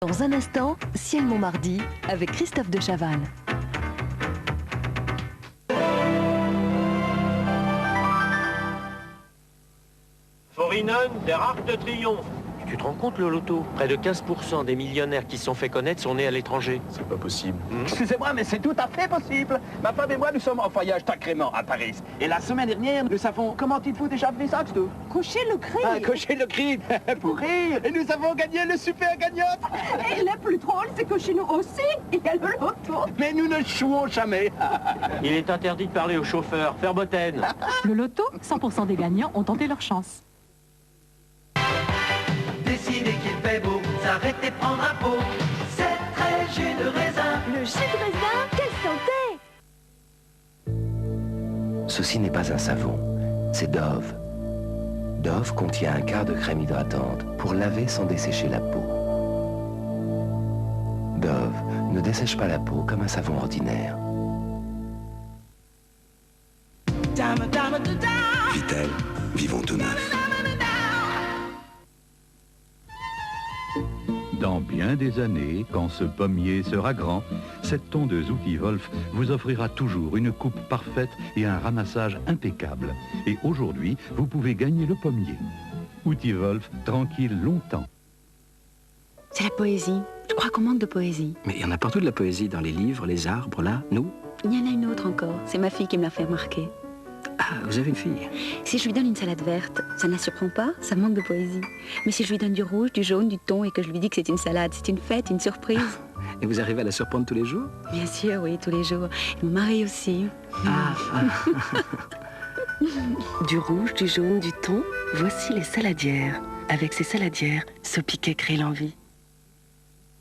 Dans un instant, Ciel Montmardi avec Christophe de Chavannes. Forinen, der Arc de Triomphe. Tu te rends compte, le loto? Près de 15% des millionnaires qui se sont fait connaître sont nés à l'étranger. C'est pas possible. Excusez-moi, mais c'est tout à fait possible. Ma femme et moi, nous sommes en voyage sacrément à Paris. Et la semaine dernière, nous savons, comment il faut déjà appeler ça, tout? Cocher le cri. Ah, cocher le cri pour rire. Et nous avons gagné le super gagnante. Et le plus drôle, c'est que chez nous aussi, il y a le loto. Mais nous ne jouons jamais. Il est interdit de parler aux chauffeurs. Faire bottaine. Le loto, 100% des gagnants ont tenté leur chance. Décider qu'il fait beau, s'arrêter prendre un pot, c'est très jus de raisin. Le jus de raisin, quelle santé! Ceci n'est pas un savon, c'est Dove. Dove contient un quart de crème hydratante pour laver sans dessécher la peau. Dove ne dessèche pas la peau comme un savon ordinaire. Vitel, vivons tout neuf. Dans bien des années, quand ce pommier sera grand, cette tondeuse Outil Wolf vous offrira toujours une coupe parfaite et un ramassage impeccable. Et aujourd'hui, vous pouvez gagner le pommier. Outil Wolf, tranquille longtemps. C'est la poésie. Je crois qu'on manque de poésie. Mais il y en a partout de la poésie, dans les livres, les arbres, là, nous. Il y en a une autre encore. C'est ma fille qui me l'a fait remarquer. Ah, vous avez une fille? Si je lui donne une salade verte, ça ne la surprend pas, ça manque de poésie. Mais si je lui donne du rouge, du jaune, du thon et que je lui dis que c'est une salade, c'est une fête, une surprise. Et vous arrivez à la surprendre tous les jours? Bien sûr, oui, tous les jours. Et mon mari aussi. Du rouge, du jaune, du thon, voici les saladières. Avec ces saladières, ce piquet crée l'envie.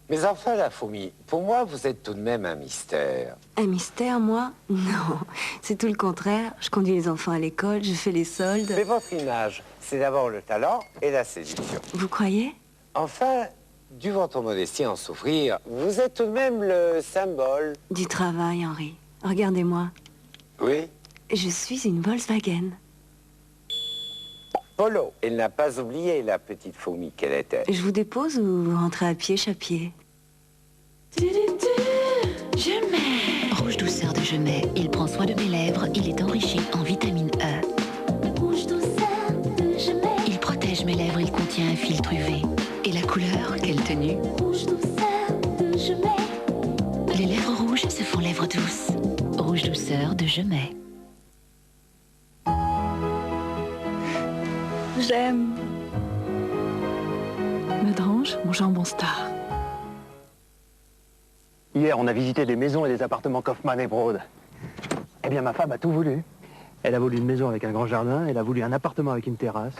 Mais enfin, la fourmi, pour moi, vous êtes tout de même un mystère. Un mystère, moi? Non, c'est tout le contraire. Je conduis les enfants à l'école, je fais les soldes. Mais votre image, c'est d'abord le talent et la séduction. Vous croyez? Enfin, dû votre modestie en souffrir, vous êtes tout de même le symbole. Du travail, Henri. Regardez-moi. Oui. Je suis une Volkswagen. Polo, elle n'a pas oublié la petite fourmi qu'elle était. Je vous dépose ou vous rentrez à pied, chapier? Je mets. Rouge douceur de Je mets. Il prend soin de mes lèvres. Il est enrichi en vitamine E. Rouge douceur de Je mets. Il protège mes lèvres. Il contient un filtre UV. Et la couleur, quelle tenue. Rouge douceur de Je mets. Les lèvres rouges se font lèvres douces. Rouge douceur de Je mets. J'aime me drange mon jambon star. Hier, on a visité des maisons et des appartements Kaufmann et Broad. Eh bien, ma femme a tout voulu. Elle a voulu une maison avec un grand jardin, elle a voulu un appartement avec une terrasse.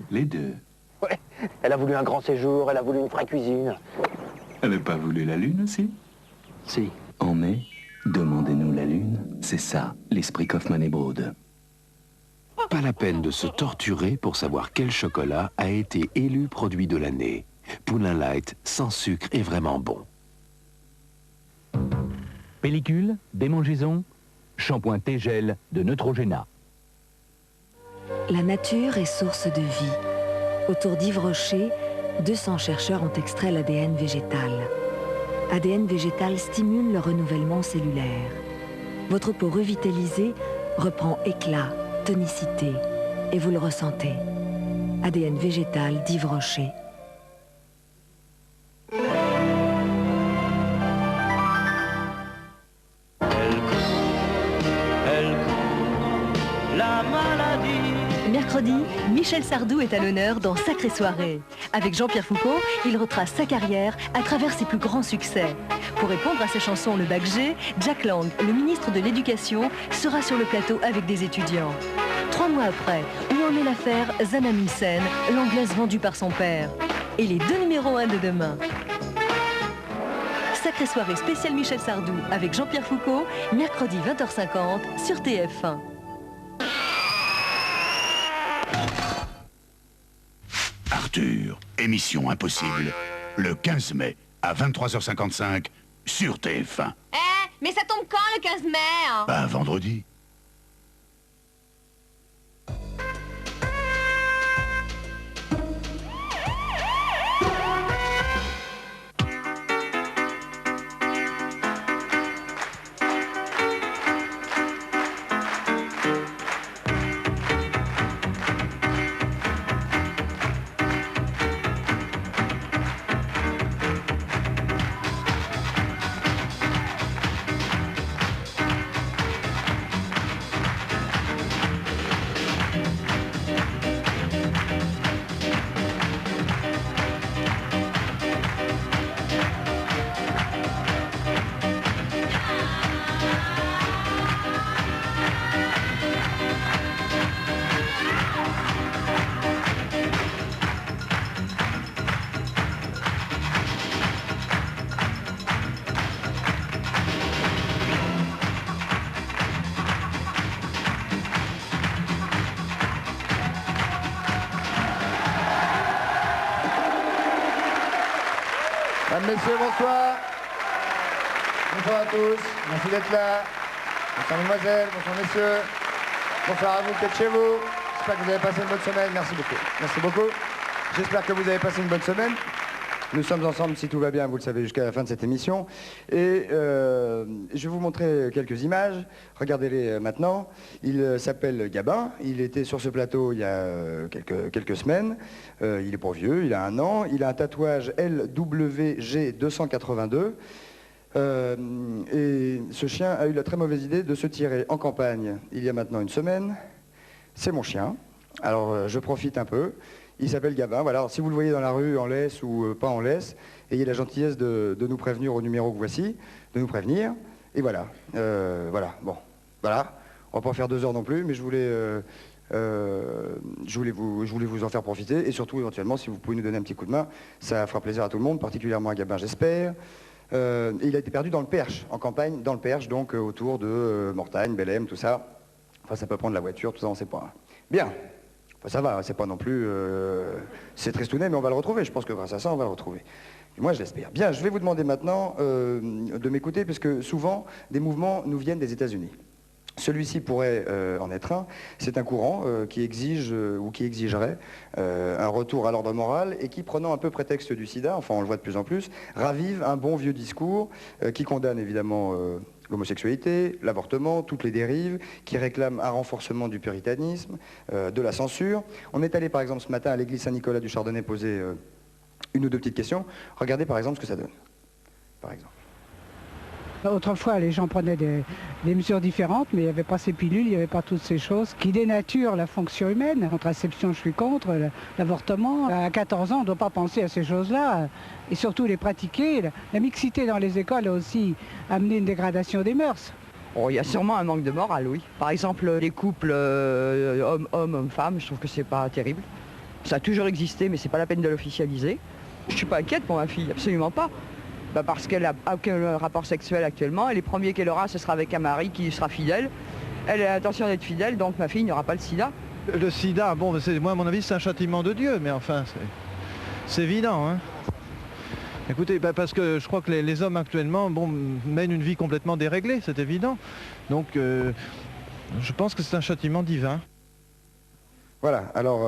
Les deux. Ouais, elle a voulu un grand séjour, elle a voulu une vraie cuisine. Elle n'a pas voulu la lune aussi? Si. En mai, demandez-nous la lune. C'est ça, l'esprit Kaufmann et Broad. Pas la peine de se torturer pour savoir quel chocolat a été élu produit de l'année. Poulain Light, sans sucre, est vraiment bon. Pellicule, démangeaison, shampoing T-Gel de Neutrogena. La nature est source de vie. Autour d'Yves Rocher, 200 chercheurs ont extrait l'ADN végétal. ADN végétal stimule le renouvellement cellulaire. Votre peau revitalisée reprend éclat, tonicité, et vous le ressentez. ADN végétal d'Yves Rocher. La maladie. Mercredi, Michel Sardou est à l'honneur dans Sacrée Soirée. Avec Jean-Pierre Foucault, il retrace sa carrière à travers ses plus grands succès. Pour répondre à sa chanson Le Bac G, Jack Lang, le ministre de l'Éducation, sera sur le plateau avec des étudiants. 3 mois après, où en est l'affaire Zana Milsen, l'anglaise vendue par son père? Et les 2 numéros 1 de demain. Sacrée Soirée spéciale Michel Sardou avec Jean-Pierre Foucault, mercredi 20h50 sur TF1. Arthur, émission impossible, le 15 mai à 23h55 sur TF1. Mais ça tombe quand le 15 mai? Ben, vendredi. Mesdames, messieurs, bonsoir. Bonsoir à tous. Merci d'être là. Bonsoir mesdemoiselles, bonsoir messieurs. Bonsoir à vous qui êtes chez vous. J'espère que vous avez passé une bonne semaine. Merci beaucoup. Merci beaucoup. J'espère que vous avez passé une bonne semaine. Nous sommes ensemble, si tout va bien, vous le savez, jusqu'à la fin de cette émission. Et je vais vous montrer quelques images. Regardez-les maintenant. Il s'appelle Gabin. Il était sur ce plateau il y a quelques semaines. Il est pas vieux, il a 1 an. Il a un tatouage LWG282. Et ce chien a eu la très mauvaise idée de se tirer en campagne il y a maintenant 1 semaine. C'est mon chien. Alors je profite un peu. Il s'appelle Gabin. Voilà. Alors, si vous le voyez dans la rue en laisse ou pas en laisse, ayez la gentillesse de nous prévenir au numéro que voici, de nous prévenir. Et voilà. Voilà. Bon. Voilà. On va pas faire 2 heures non plus, mais je voulais vous en faire profiter. Et surtout, éventuellement, si vous pouvez nous donner un petit coup de main, ça fera plaisir à tout le monde, particulièrement à Gabin, j'espère. Et il a été perdu dans le Perche, en campagne, dans le Perche, donc autour de Mortagne, Bellem, tout ça. Enfin, ça peut prendre la voiture, tout ça, on ne sait pas. Bien. Enfin, ça va, c'est pas non plus... c'est tristounet, mais on va le retrouver. Je pense que grâce à ça, on va le retrouver. Et moi, je l'espère. Bien, je vais vous demander maintenant de m'écouter, parce que souvent, des mouvements nous viennent des États-Unis. Celui-ci pourrait en être un. C'est un courant qui exige ou qui exigerait un retour à l'ordre moral et qui, prenant un peu prétexte du sida, enfin on le voit de plus en plus, ravive un bon vieux discours qui condamne évidemment l'homosexualité, l'avortement, toutes les dérives, qui réclament un renforcement du puritanisme, de la censure. On est allé par exemple ce matin à l'église Saint-Nicolas du Chardonnay poser 1 ou 2 petites questions. Regardez par exemple ce que ça donne. Par exemple. Autrefois, les gens prenaient des mesures différentes, mais il n'y avait pas ces pilules, il n'y avait pas toutes ces choses qui dénaturent la fonction humaine. La contraception, je suis contre, l'avortement. À 14 ans, on ne doit pas penser à ces choses-là, et surtout les pratiquer. La mixité dans les écoles a aussi amené une dégradation des mœurs. Oh, il y a sûrement un manque de morale, oui. Par exemple, les couples homme-homme, homme-femme, je trouve que c'est pas terrible. Ça a toujours existé, mais c'est pas la peine de l'officialiser. Je suis pas inquiète pour ma fille, absolument pas. Bah parce qu'elle n'a aucun rapport sexuel actuellement, et les premiers qu'elle aura, ce sera avec un mari qui sera fidèle. Elle a l'intention d'être fidèle, donc ma fille n'aura pas le sida. Le sida, bon, moi à mon avis c'est un châtiment de Dieu, mais enfin c'est évident. Hein. Écoutez, parce que je crois que les hommes actuellement mènent une vie complètement déréglée, c'est évident. Donc je pense que c'est un châtiment divin. Voilà, alors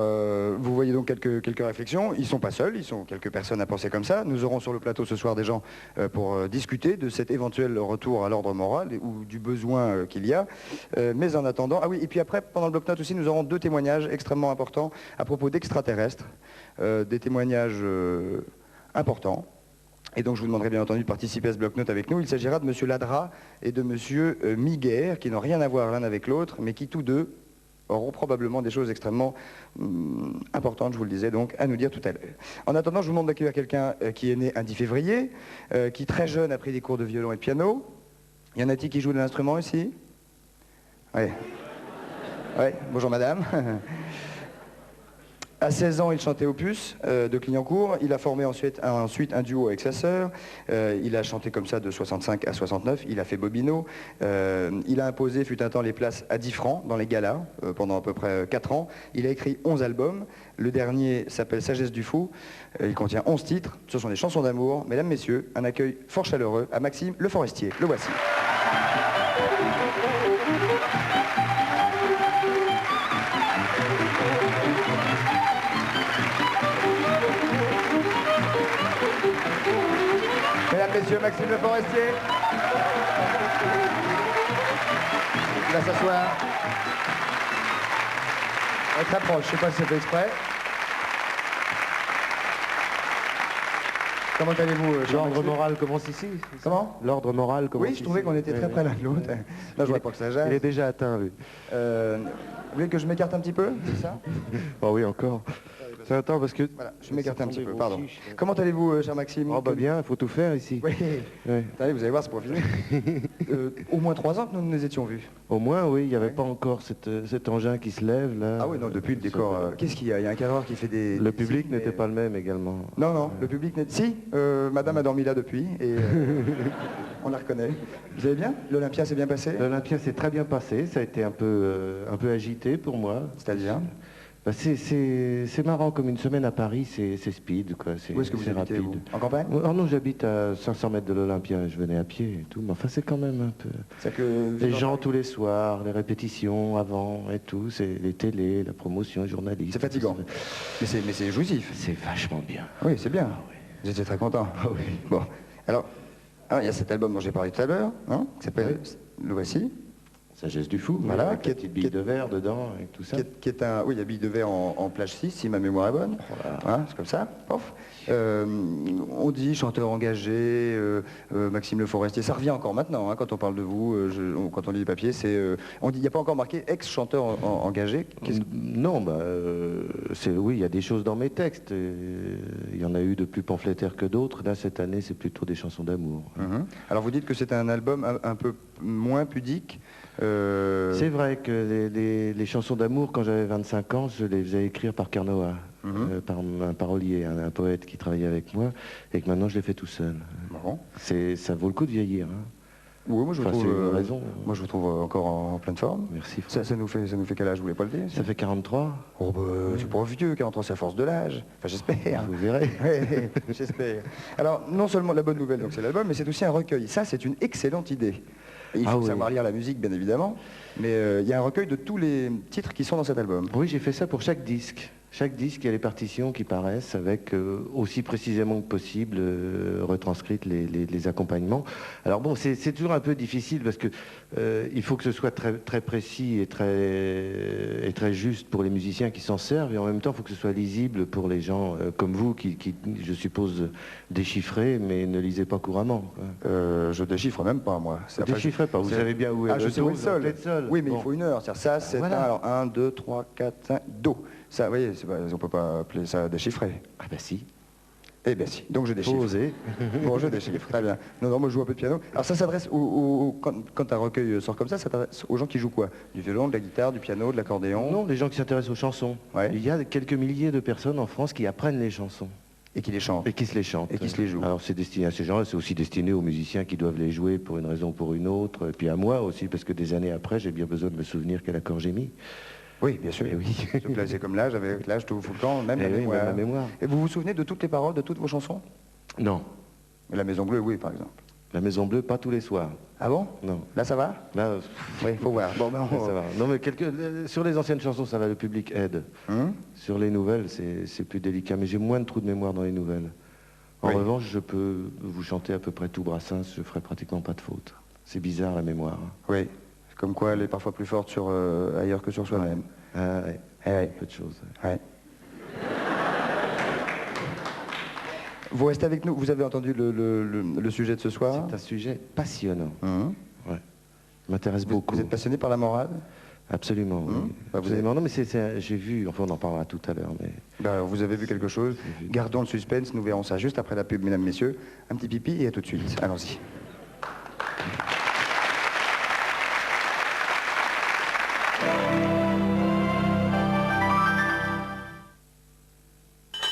vous voyez donc quelques réflexions. Ils ne sont pas seuls, ils sont quelques personnes à penser comme ça. Nous aurons sur le plateau ce soir des gens pour discuter de cet éventuel retour à l'ordre moral ou du besoin qu'il y a. Mais en attendant, ah oui, et puis après, pendant le bloc-notes aussi, nous aurons 2 témoignages extrêmement importants à propos d'extraterrestres. Des témoignages importants. Et donc je vous demanderai bien entendu de participer à ce bloc-notes avec nous. Il s'agira de M. Ladra et de M. Miguer, qui n'ont rien à voir l'un avec l'autre, mais qui tous deux auront probablement des choses extrêmement importantes, je vous le disais, donc, à nous dire tout à l'heure. En attendant, je vous demande d'accueillir quelqu'un qui est né un 10 février, qui très jeune a pris des cours de violon et de piano. Y en a-t-il qui joue de l'instrument ici? Oui. Oui, bonjour madame. À 16 ans, il chantait Opus de Clignancourt. Il a formé ensuite un duo avec sa sœur. Il a chanté comme ça de 65 à 69. Il a fait Bobino. Il a imposé, fut un temps, les places à 10 francs dans les galas pendant à peu près 4 ans. Il a écrit 11 albums. Le dernier s'appelle Sagesse du Fou. Il contient 11 titres. Ce sont des chansons d'amour. Mesdames, messieurs, un accueil fort chaleureux à Maxime Le Forestier. Le voici. Mesdames, messieurs, Maxime Le Forestier. Il va s'asseoir. Très proche, je ne sais pas si c'est fait exprès. Comment allez-vous, L'ordre moral commence ici. Comment? L'ordre moral commence ici. Oui, je trouvais qu'on était très près l'un de l'autre. Là, je vois pas que ça gêne. Il est déjà atteint, oui. Vous voulez que je m'écarte un petit peu, c'est ça? Oh oui, encore. Ça attend parce que... Voilà, je m'écarte un petit peu, pardon. Comment allez-vous, cher Maxime? Oh bah bien, il faut tout faire ici. Oui. Ouais. Attendez, vous allez voir, c'est pour finir. Au moins 3 ans que nous nous étions vus. Au moins, oui, il n'y avait pas encore cet engin qui se lève, là. Ah oui, non, depuis le décor... Qu'est-ce qu'il y a? Il y a un cadreur qui fait des... Le public n'était pas le même également. Non, non, le public n'était... Si, madame a dormi là depuis, et on la reconnaît. Vous allez bien? L'Olympia s'est bien passé? L'Olympia s'est très bien passé, ça a été un peu agité pour moi. C'est-à-dire? Bah, c'est marrant, comme une semaine à Paris, c'est speed, quoi. Où est-ce que vous habitez, vous ? En campagne ? Oh non, j'habite à 500 mètres de l'Olympia, je venais à pied et tout, mais enfin c'est quand même un peu... Les gens tous les soirs, les répétitions avant et tout, c'est les télés, la promotion, les journalistes... C'est fatigant, mais c'est jouissif. C'est vachement bien. Oui, c'est bien. Vous étiez très content. Oui. Bon, alors, il y a cet album dont j'ai parlé tout à l'heure, hein, qui s'appelle... Le voici. Sagesse du fou, voilà, avec la petite bille de verre dedans et tout ça. Qui est un, oui, il y a bille de verre en plage 6, si ma mémoire est bonne. Voilà. Hein, c'est comme ça, pof. On dit chanteur engagé, Maxime Le Forestier, ça revient encore maintenant, hein, quand on parle de vous, quand on lit les papiers, on dit, il n'y a pas encore marqué ex-chanteur engagé. Non, oui, il y a des choses dans mes textes. Il y en a eu de plus pamphlétaires que d'autres. Là, cette année, c'est plutôt des chansons d'amour. Alors vous dites que c'est un album un peu moins pudique. C'est vrai que les chansons d'amour, quand j'avais 25 ans, je les faisais écrire par Carnoa, par un parolier, un poète qui travaillait avec moi, et que maintenant je les fais tout seul. Bon. Ça vaut le coup de vieillir. Hein. Oui, moi je vous enfin, trouve, raison. Moi je vous trouve encore en pleine forme. Merci. Ça nous fait quel âge, vous voulez pas le dire? Ça fait 43. Oh bah, c'est pas vieux, 43 c'est à force de l'âge. Enfin j'espère. Vous verrez. Oui, j'espère. Alors non seulement la bonne nouvelle, donc c'est l'album, mais c'est aussi un recueil. Ça c'est une excellente idée. Il faut savoir lire la musique, bien évidemment, mais il y a un recueil de tous les titres qui sont dans cet album. Oui, j'ai fait ça pour chaque disque. Chaque disque, il y a les partitions qui paraissent avec aussi précisément que possible retranscrites les accompagnements. Alors bon, c'est toujours un peu difficile parce que il faut que ce soit très, très précis et très juste pour les musiciens qui s'en servent, et en même temps, il faut que ce soit lisible pour les gens comme vous qui, je suppose, déchiffrez, mais ne lisez pas couramment. Je déchiffre même pas, moi. Vous ne déchiffrez pas, vous savez bien où est je le sais do, où est le sol. Oui, mais bon. il faut une heure. Ça, c'est voilà. alors 1, 2, 3, 4, 5, do. Ça, vous voyez, on peut pas appeler ça déchiffrer. Ah ben si. Eh bien si, donc je déchiffre. Faut oser. Bon, je déchiffre, très bien. Non, moi je joue un peu de piano. Alors ça s'adresse quand un recueil sort comme ça s'adresse aux gens qui jouent quoi? Du violon, de la guitare, du piano, de l'accordéon? Non, les gens qui s'intéressent aux chansons. Ouais. Il y a quelques milliers de personnes en France qui apprennent les chansons. Et qui les chantent. Et qui se les chantent. Et qui se les jouent. Alors c'est destiné à ces gens-là, c'est aussi destiné aux musiciens qui doivent les jouer pour une raison ou pour une autre. Et puis à moi aussi, parce que des années après, j'ai bien besoin de me souvenir quel accord j'ai mis. Oui, bien sûr. Et oui. Se placer comme l'âge, avec l'âge tout le temps, même la mémoire. Même la mémoire. Et vous vous souvenez de toutes les paroles de toutes vos chansons? Non. Mais La Maison Bleue, oui, par exemple. La Maison Bleue, pas tous les soirs. Ah bon? Non. Là, ça va? Là, oui, faut voir. Bon, ben, ça va. Non, mais sur les anciennes chansons, ça va, le public aide. Sur les nouvelles, c'est plus délicat. Mais j'ai moins de trous de mémoire dans les nouvelles. En revanche, je peux vous chanter à peu près tout Brassens, je ferai pratiquement pas de faute. C'est bizarre, la mémoire. Oui. Comme quoi, elle est parfois plus forte sur ailleurs que sur soi-même. Ah, ouais. Peu de choses. Ouais. Vous restez avec nous. Vous avez entendu le sujet de ce soir? C'est un sujet passionnant. Ouais. M'intéresse beaucoup. Vous êtes passionné par la morale? Absolument. Oui. Absolument. Non, mais j'ai vu. Enfin, on en parlera tout à l'heure. Mais alors, vous avez vu quelque chose? Gardons le suspense. Nous verrons ça juste après la pub, mesdames, messieurs. Un petit pipi et à tout de suite. Allons-y.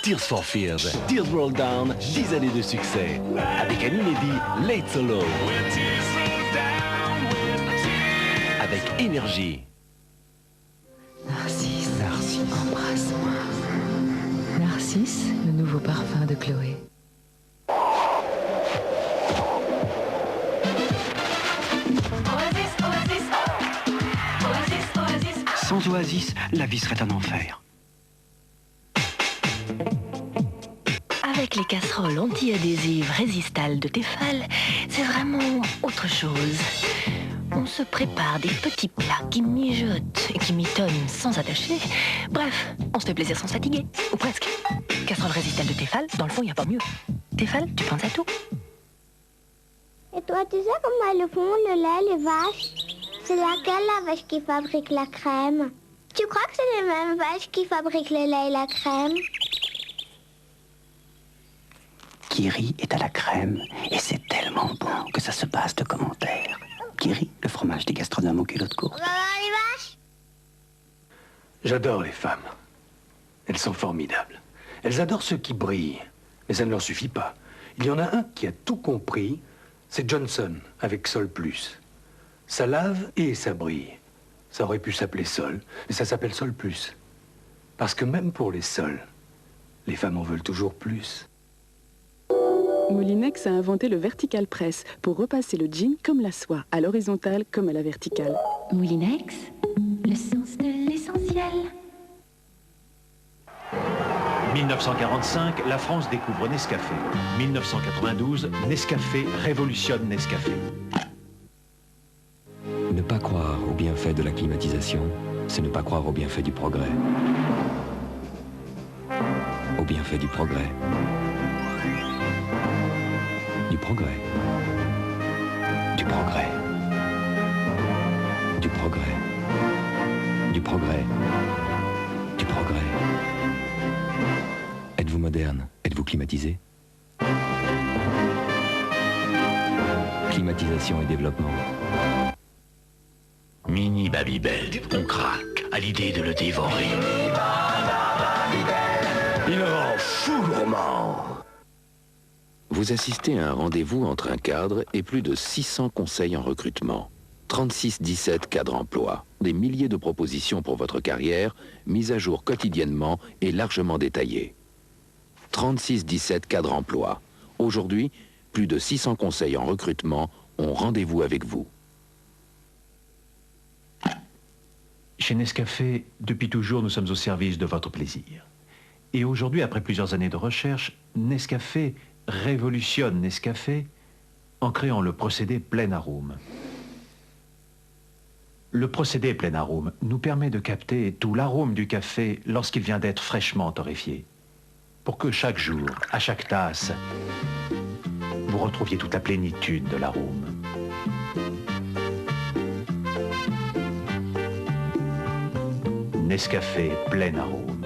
Tears for Fears, Tears Roll Down, 10 années de succès. Avec un inédit Late Solo. Avec énergie. Narcisse, embrasse-moi. Narcisse, le nouveau parfum de Chloé. Sans Oasis, la vie serait un enfer. Avec les casseroles anti-adhésives Résistal de Tefal, c'est vraiment autre chose. On se prépare des petits plats qui mijotent et qui mitonnent sans attacher. Bref, on se fait plaisir sans se fatiguer, ou presque. Casserole Résistal de Tefal, dans le fond, il n'y a pas mieux. Tefal, tu penses à tout. Et toi, tu sais comment elles font le lait, les vaches? C'est laquelle la vache qui fabrique la crème? Tu crois que c'est les mêmes vaches qui fabriquent le lait et la crème? Kiri est à la crème et c'est tellement bon que ça se passe de commentaires. Kiri, le fromage des gastronomes au culot de course. On va voir les vaches? J'adore les femmes. Elles sont formidables. Elles adorent ceux qui brillent, mais ça ne leur suffit pas. Il y en a un qui a tout compris, c'est Johnson avec Sol Plus. Ça lave et ça brille. Ça aurait pu s'appeler Sol, mais ça s'appelle Sol Plus. Parce que même pour les sols, les femmes en veulent toujours plus. Moulinex a inventé le vertical press pour repasser le jean comme la soie, à l'horizontale comme à la verticale. Moulinex, le sens de l'essentiel. 1945, la France découvre Nescafé. 1992, Nescafé révolutionne Nescafé. Ne pas croire au bienfait de la climatisation, c'est ne pas croire au bienfait du progrès. Au bienfait du progrès. Du progrès. Du progrès. Du progrès. Du progrès. Du progrès. Êtes-vous moderne? Êtes-vous climatisé? Climatisation et développement. Mini Babybel, on craque à l'idée de le dévorer. Il rend fou gourmand. Vous assistez à un rendez-vous entre un cadre et plus de 600 conseils en recrutement. 36-17 cadres emploi, des milliers de propositions pour votre carrière, mises à jour quotidiennement et largement détaillées. 36-17 cadres emploi. Aujourd'hui, plus de 600 conseils en recrutement ont rendez-vous avec vous. Chez Nescafé, depuis toujours, nous sommes au service de votre plaisir. Et aujourd'hui, après plusieurs années de recherche, Nescafé révolutionne Nescafé en créant le procédé plein arôme. Le procédé plein arôme nous permet de capter tout l'arôme du café lorsqu'il vient d'être fraîchement torréfié. Pour que chaque jour, à chaque tasse, vous retrouviez toute la plénitude de l'arôme. Nescafé plein arôme.